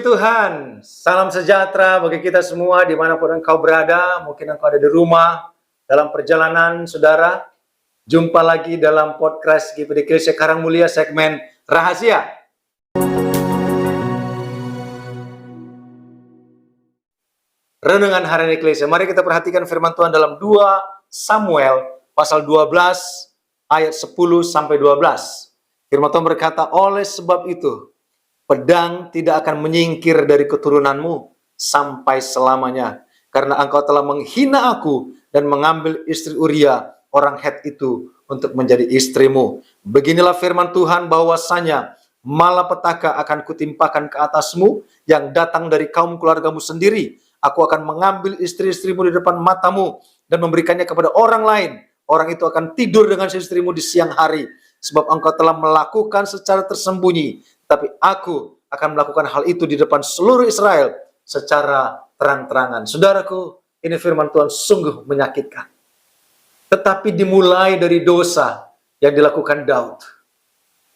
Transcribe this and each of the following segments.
Tuhan, salam sejahtera bagi kita semua dimanapun engkau berada. Mungkin engkau ada di rumah, dalam perjalanan, saudara. Jumpa lagi dalam podcast GPD Gereja Karang Mulia segmen Rahasia. Renungan Harian Eklesia. Mari kita perhatikan firman Tuhan dalam 2 Samuel pasal 12 ayat 10 sampai 12. Firman Tuhan berkata, oleh sebab itu pedang tidak akan menyingkir dari keturunanmu sampai selamanya. Karena engkau telah menghina aku dan mengambil istri Uria, orang Het itu, untuk menjadi istrimu. Beginilah firman Tuhan bahwasanya malapetaka akan kutimpakan ke atasmu yang datang dari kaum keluargamu sendiri. Aku akan mengambil istri-istrimu di depan matamu dan memberikannya kepada orang lain. Orang itu akan tidur dengan istrimu di siang hari. Sebab engkau telah melakukan secara tersembunyi. Tapi aku akan melakukan hal itu di depan seluruh Israel secara terang-terangan. Saudaraku, ini firman Tuhan sungguh menyakitkan. Tetapi dimulai dari dosa yang dilakukan Daud.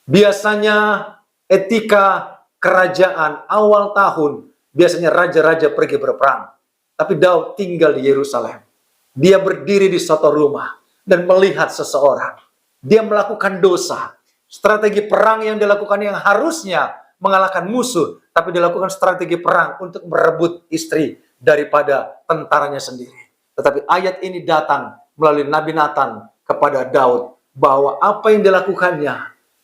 Biasanya etika kerajaan awal tahun, biasanya raja-raja pergi berperang. Tapi Daud tinggal di Yerusalem. Dia berdiri di suatu rumah dan melihat seseorang. Dia melakukan dosa. Strategi perang yang dilakukan yang harusnya mengalahkan musuh, tapi dilakukan strategi perang untuk merebut istri daripada tentaranya sendiri. Tetapi ayat ini datang melalui Nabi Nathan kepada Daud, bahwa apa yang dilakukannya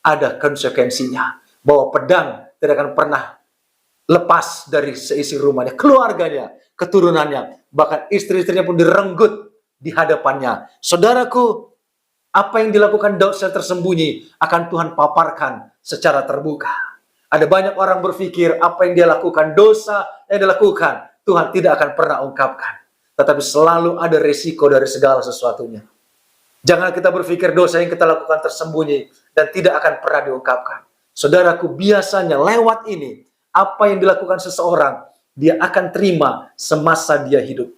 ada konsekuensinya, bahwa pedang tidak akan pernah lepas dari seisi rumahnya, keluarganya, keturunannya, bahkan istri-istrinya pun direnggut di hadapannya. Saudaraku, apa yang dilakukan Daud secara tersembunyi akan Tuhan paparkan secara terbuka. Ada banyak orang berpikir apa yang dia lakukan, dosa yang dilakukan, Tuhan tidak akan pernah ungkapkan. Tetapi selalu ada resiko dari segala sesuatunya. Jangan kita berpikir dosa yang kita lakukan tersembunyi dan tidak akan pernah diungkapkan. Saudaraku, biasanya lewat ini, apa yang dilakukan seseorang, dia akan terima semasa dia hidup.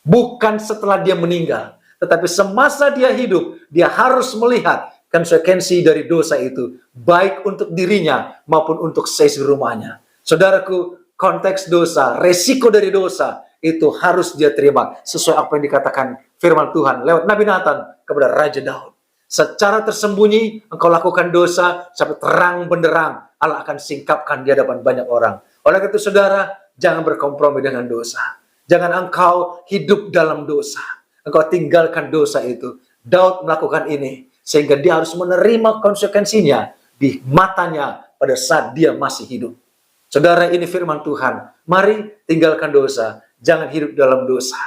Bukan setelah dia meninggal. Tetapi semasa dia hidup, dia harus melihat konsekuensi dari dosa itu, baik untuk dirinya maupun untuk seisi rumahnya. Saudaraku, konteks dosa, resiko dari dosa, itu harus dia terima sesuai apa yang dikatakan firman Tuhan lewat Nabi Nathan kepada Raja Daud. Secara tersembunyi, engkau lakukan dosa, sampai terang benderang, Allah akan singkapkan di hadapan banyak orang. Oleh itu, saudara, jangan berkompromi dengan dosa. Jangan engkau hidup dalam dosa. Engkau tinggalkan dosa itu. Daud melakukan ini sehingga dia harus menerima konsekuensinya di matanya pada saat dia masih hidup. Saudara, ini firman Tuhan. Mari tinggalkan dosa. Jangan hidup dalam dosa.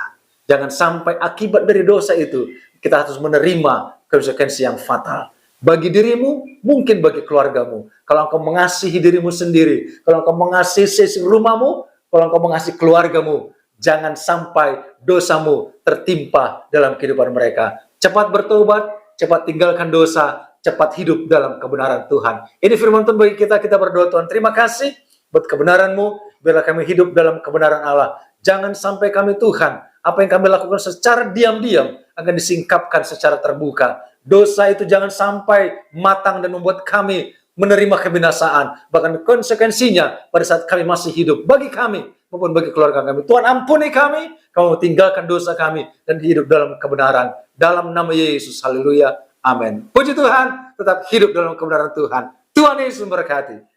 Jangan sampai akibat dari dosa itu kita harus menerima konsekuensi yang fatal. Bagi dirimu, mungkin bagi keluargamu. Kalau engkau mengasihi dirimu sendiri, kalau engkau mengasihi sisi rumahmu, kalau engkau mengasihi keluargamu, jangan sampai dosamu tertimpa dalam kehidupan mereka. Cepat bertobat, cepat tinggalkan dosa, cepat hidup dalam kebenaran Tuhan. Ini firman Tuhan bagi kita, kita berdoa, Tuhan terima kasih buat kebenaran-Mu, biarlah kami hidup dalam kebenaran Allah. Jangan sampai kami Tuhan, apa yang kami lakukan secara diam-diam akan disingkapkan secara terbuka. Dosa itu jangan sampai matang dan membuat kami menerima kebinasaan. Bahkan konsekuensinya pada saat kami masih hidup, bagi kami maupun bagi keluarga kami. Tuhan ampuni kami, kamu tinggalkan dosa kami dan hidup dalam kebenaran. Dalam nama Yesus, haleluya, amin. Puji Tuhan, tetap hidup dalam kebenaran Tuhan. Tuhan Yesus memberkati.